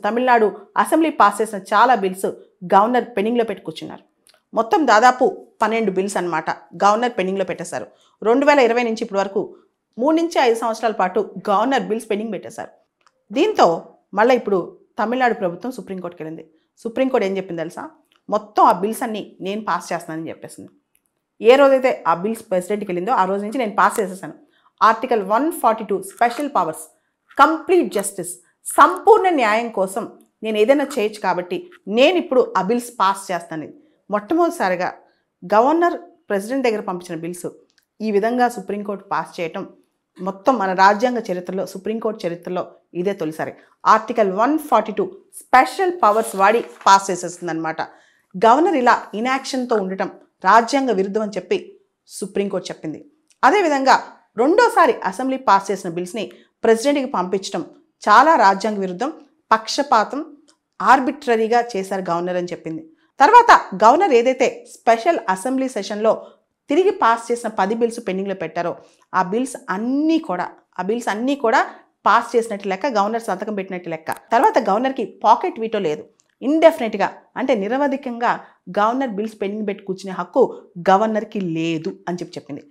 Tamil Nadu assembly pass చేసిన చాలా bills governor పెండింగ్లో పెట్టి కూర్చున్నారు. మొత్తం దాదాపు 12 బిల్స్ అన్నమాట గవర్నర్ పెండింగ్లో పెట్టేశారు. 2020 నుంచి ఇప్పటి వరకు 3 నుంచి 5 సంవత్సరాల పాటు గవర్నర్ బిల్స్ పెండింగ్ పెట్టేశారు. దీంతో మళ్ళీ ఇప్పుడు తమిళనాడు ప్రభుత్వం సుప్రీంకోర్టుకి వెళ్ళింది. సుప్రీంకోర్టు ఏం చెప్పింది తెలుసా? మొత్తం ఆ బిల్స్ అన్నీ నేను పాస్ చేస్తానని చెప్పేసింది. ఏ రోజైతే ఆ బిల్స్ ప్రెసిడెంట్కి వెళ్ళిందో ఆ రోజు నుంచి నేను పాస్ చేసేసాను. Article 142 special powers, complete justice, సంపూర్ణ న్యాయం కోసం నేను ఏదైనా చేయొచ్చు కాబట్టి నేను ఇప్పుడు ఆ బిల్స్ పాస్ చేస్తాను. మొట్టమొదటిసారిగా గవర్నర్ ప్రెసిడెంట్ దగ్గర పంపించిన బిల్స్ ఈ విధంగా సుప్రీంకోర్టు పాస్ చేయటం మొత్తం మన రాజ్యాంగ చరిత్రలో, సుప్రీంకోర్టు చరిత్రలో ఇదే తొలిసారి. ఆర్టికల్ 142 స్పెషల్ పవర్స్ వాడి పాస్ చేసేస్తుందన్నమాట. గవర్నర్ ఇలా ఇన్యాక్షన్తో ఉండటం రాజ్యాంగ విరుద్ధం అని చెప్పి సుప్రీంకోర్టు చెప్పింది. అదేవిధంగా రెండోసారి అసెంబ్లీ పాస్ చేసిన బిల్స్ని ప్రెసిడెంట్కి పంపించడం చాలా రాజ్యాంగ విరుద్ధం, పక్షపాతం, ఆర్బిట్రరీగా చేశారు గవర్నర్ అని చెప్పింది. తర్వాత గవర్నర్ ఏదైతే స్పెషల్ అసెంబ్లీ సెషన్లో తిరిగి పాస్ చేసిన 10 బిల్స్ పెండింగ్లో పెట్టారో ఆ బిల్స్ అన్నీ కూడా పాస్ చేసినట్టు లెక్క, గవర్నర్ సంతకం పెట్టినట్టు లెక్క. తర్వాత గవర్నర్కి పాకెట్ వీటో లేదు. ఇండెఫినెట్గా అంటే నిరవధికంగా గవర్నర్ బిల్స్ పెండింగ్ పెట్టి కూర్చునే హక్కు గవర్నర్కి లేదు అని చెప్పింది.